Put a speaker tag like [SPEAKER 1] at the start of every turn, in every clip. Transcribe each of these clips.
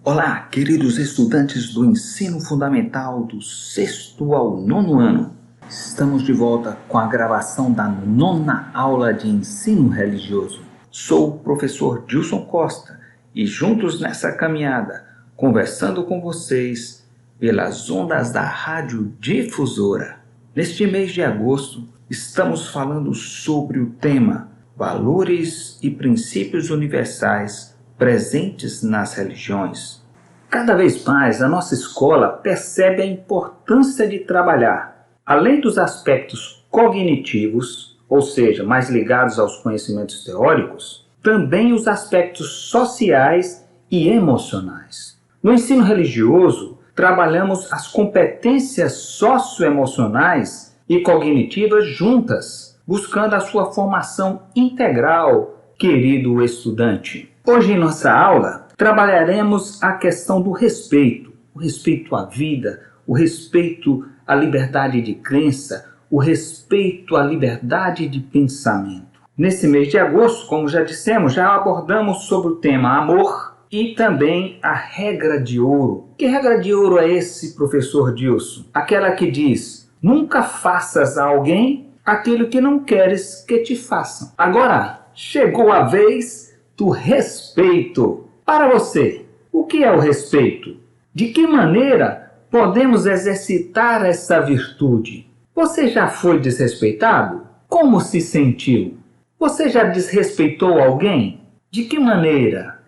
[SPEAKER 1] Olá, queridos estudantes do ensino fundamental do 6º ao 9º ano. Estamos de volta com a gravação da 9ª aula de ensino religioso. Sou o professor Dilson Costa e juntos nessa caminhada, conversando com vocês pelas ondas da Rádio Difusora. Neste mês de agosto, estamos falando sobre o tema Valores e Princípios Universais presentes nas religiões. Cada vez mais a nossa escola percebe a importância de trabalhar, além dos aspectos cognitivos, ou seja, mais ligados aos conhecimentos teóricos, também os aspectos sociais e emocionais. No ensino religioso, trabalhamos as competências socioemocionais e cognitivas juntas, buscando a sua formação integral, querido estudante. Hoje em nossa aula, trabalharemos a questão do respeito, o respeito à vida, o respeito à liberdade de crença, o respeito à liberdade de pensamento. Nesse mês de agosto, como já dissemos, já abordamos sobre o tema amor e também a regra de ouro. Que regra de ouro é esse, professor Dilson? Aquela que diz, nunca faças a alguém aquilo que não queres que te façam. Agora, chegou a vez do respeito. Para você, o que é o respeito? De que maneira podemos exercitar essa virtude? Você já foi desrespeitado? Como se sentiu? Você já desrespeitou alguém? De que maneira?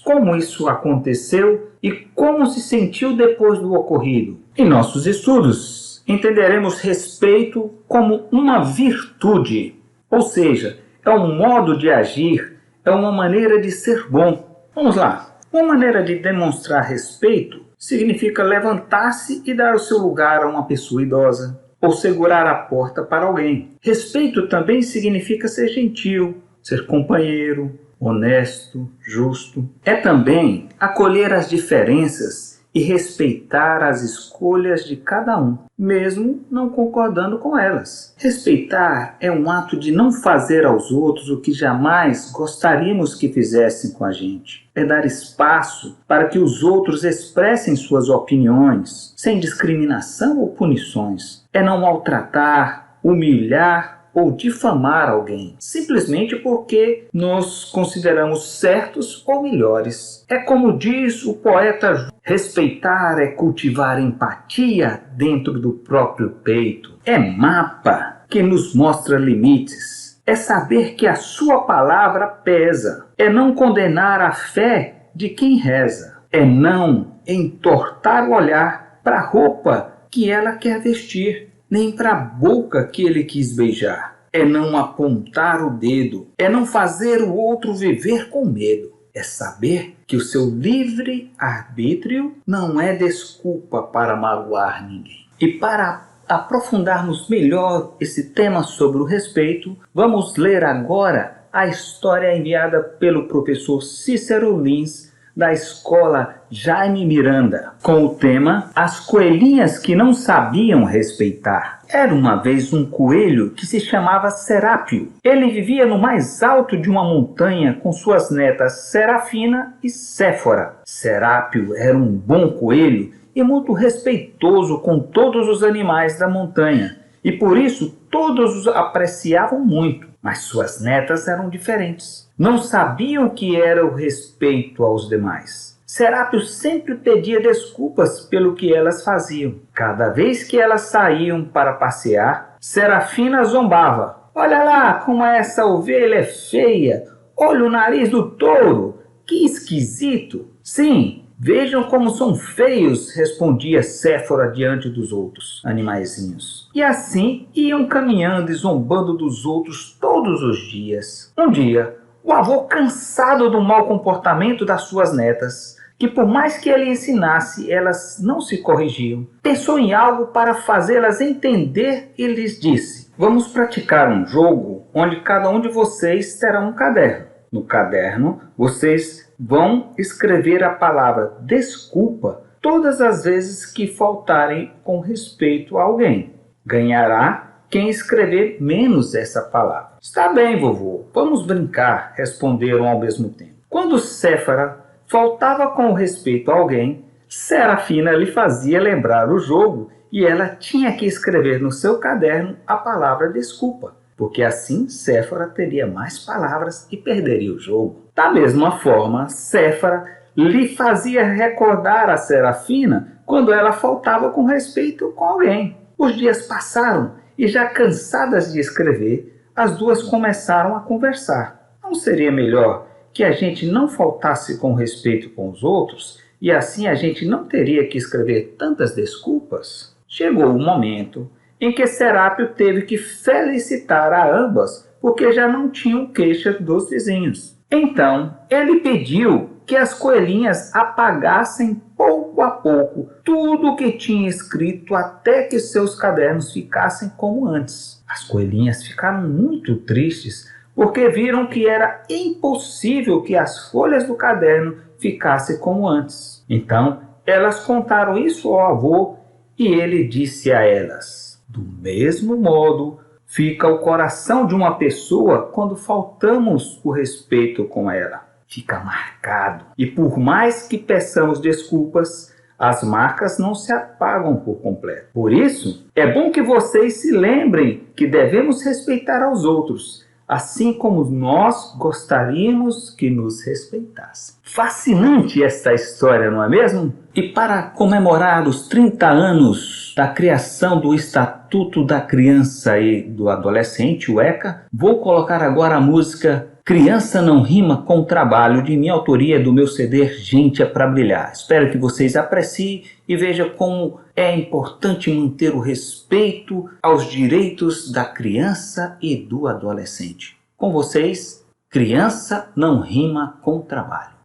[SPEAKER 1] Como isso aconteceu e como se sentiu depois do ocorrido? Em nossos estudos, entenderemos respeito como uma virtude, ou seja, é um modo de agir, é uma maneira de ser bom. Vamos lá. Uma maneira de demonstrar respeito significa levantar-se e dar o seu lugar a uma pessoa idosa ou segurar a porta para alguém. Respeito também significa ser gentil, ser companheiro, honesto, justo. É também acolher as diferenças e respeitar as escolhas de cada um, mesmo não concordando com elas. Respeitar é um ato de não fazer aos outros o que jamais gostaríamos que fizessem com a gente. É dar espaço para que os outros expressem suas opiniões, sem discriminação ou punições. É não maltratar, humilhar ou difamar alguém, simplesmente porque nos consideramos certos ou melhores. É como diz o poeta, respeitar é cultivar empatia dentro do próprio peito. É mapa que nos mostra limites. É saber que a sua palavra pesa. É não condenar a fé de quem reza. É não entortar o olhar para a roupa que ela quer vestir, nem para a boca que ele quis beijar. É não apontar o dedo, é não fazer o outro viver com medo. É saber que o seu livre-arbítrio não é desculpa para magoar ninguém. E para aprofundarmos melhor esse tema sobre o respeito, vamos ler agora a história enviada pelo professor Cícero Lins, da escola Jaime Miranda, com o tema As Coelhinhas que Não Sabiam Respeitar. Era uma vez um coelho que se chamava Serápio. Ele vivia no mais alto de uma montanha com suas netas Serafina e Séfora. Serápio era um bom coelho e muito respeitoso com todos os animais da montanha, e por isso todos os apreciavam muito. Mas suas netas eram diferentes. Não sabiam o que era o respeito aos demais. Serápio sempre pedia desculpas pelo que elas faziam. Cada vez que elas saíam para passear, Serafina zombava. Olha lá como essa ovelha é feia. Olha o nariz do touro. Que esquisito. Sim, vejam como são feios, respondia Séfora diante dos outros animaizinhos. E assim iam caminhando e zombando dos outros todos os dias. Um dia, o avô, cansado do mau comportamento das suas netas, que por mais que ele ensinasse, elas não se corrigiam, pensou em algo para fazê-las entender e lhes disse: vamos praticar um jogo onde cada um de vocês terá um caderno. No caderno, vocês vão escrever a palavra desculpa todas as vezes que faltarem com respeito a alguém. Ganhará quem escrever menos essa palavra. Está bem, vovô, vamos brincar, responderam ao mesmo tempo. Quando Séfora faltava com respeito a alguém, Serafina lhe fazia lembrar o jogo e ela tinha que escrever no seu caderno a palavra desculpa, porque assim Séfora teria mais palavras e perderia o jogo. Da mesma forma, Séfora lhe fazia recordar a Serafina quando ela faltava com respeito com alguém. Os dias passaram e, já cansadas de escrever, as duas começaram a conversar. Não seria melhor que a gente não faltasse com respeito com os outros e assim a gente não teria que escrever tantas desculpas? Chegou o momento em que Serápio teve que felicitar a ambas porque já não tinham queixas dos vizinhos. Então, ele pediu que as coelhinhas apagassem pouco a pouco tudo o que tinha escrito até que seus cadernos ficassem como antes. As coelhinhas ficaram muito tristes porque viram que era impossível que as folhas do caderno ficassem como antes. Então, elas contaram isso ao avô e ele disse a elas: do mesmo modo, fica o coração de uma pessoa quando faltamos o respeito com ela. Fica marcado. E por mais que peçamos desculpas, as marcas não se apagam por completo. Por isso, é bom que vocês se lembrem que devemos respeitar aos outros, assim como nós gostaríamos que nos respeitassem. Fascinante esta história, não é mesmo? E para comemorar os 30 anos da criação do Estatuto da Criança e do Adolescente, o ECA, vou colocar agora a música Criança Não Rima com Trabalho, de minha autoria, do meu CD Gente é Pra Brilhar. Espero que vocês apreciem e vejam como é importante manter o respeito aos direitos da criança e do adolescente. Com vocês, Criança Não Rima com Trabalho.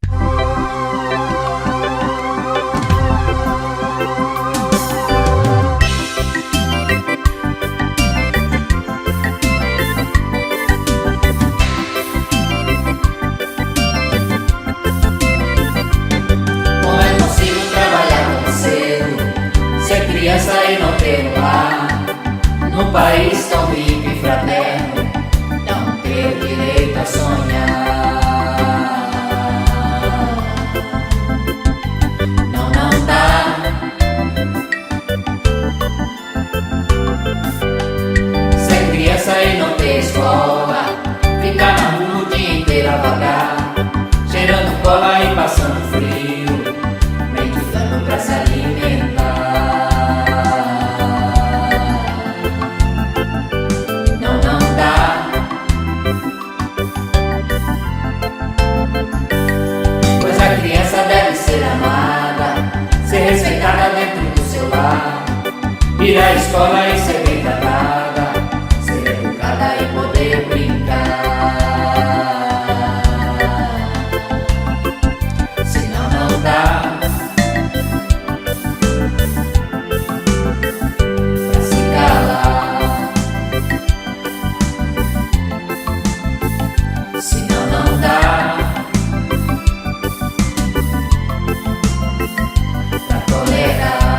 [SPEAKER 2] Criança e não ter um lar, num país tão rico e fraterno, não ter direito a sonhar. Não, não dá. Ser criança e não ter escola, ficar na rua o dia inteiro a vagar, cheirando cola e passando frio, mendigando pra se alimentar. Respeitada dentro do seu lar, ir à escola e ser bem tratada, ser educada e poder brincar. Senão não dá pra se calar. Senão não dá tolerar.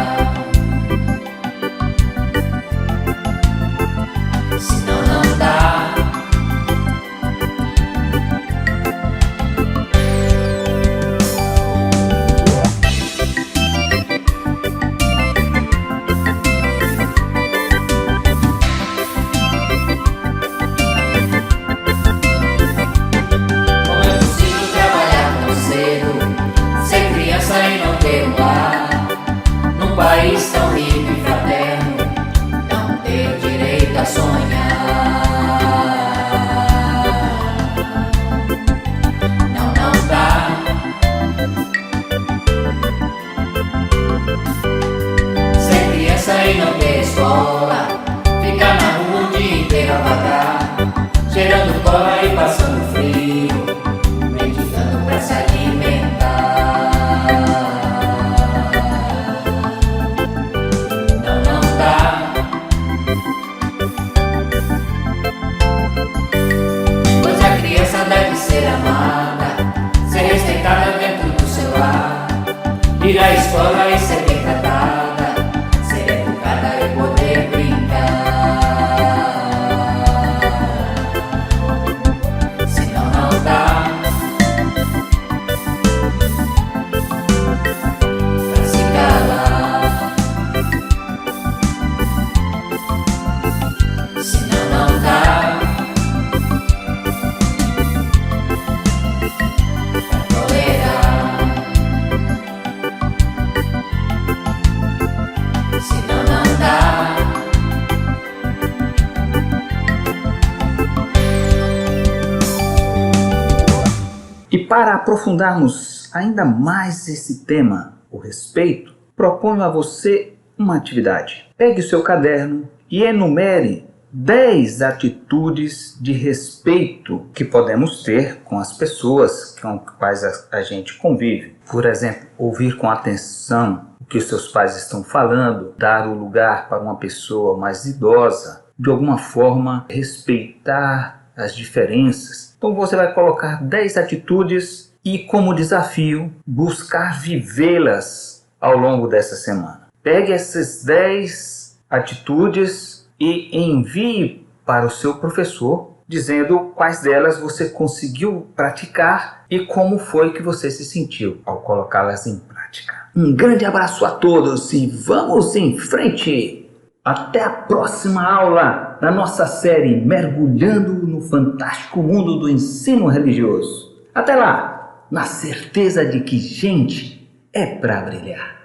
[SPEAKER 1] para aprofundarmos ainda mais esse tema, o respeito, proponho a você uma atividade. Pegue o seu caderno e enumere 10 atitudes de respeito que podemos ter com as pessoas com as quais a gente convive. Por exemplo, ouvir com atenção o que os seus pais estão falando, dar o lugar para uma pessoa mais idosa, de alguma forma respeitar as diferenças. Então você vai colocar 10 atitudes e, como desafio, buscar vivê-las ao longo dessa semana. Pegue essas 10 atitudes e envie para o seu professor, dizendo quais delas você conseguiu praticar e como foi que você se sentiu ao colocá-las em prática. Um grande abraço a todos e vamos em frente! Até a próxima aula da nossa série Mergulhando no Fantástico Mundo do Ensino Religioso. Até lá, na certeza de que gente é para brilhar.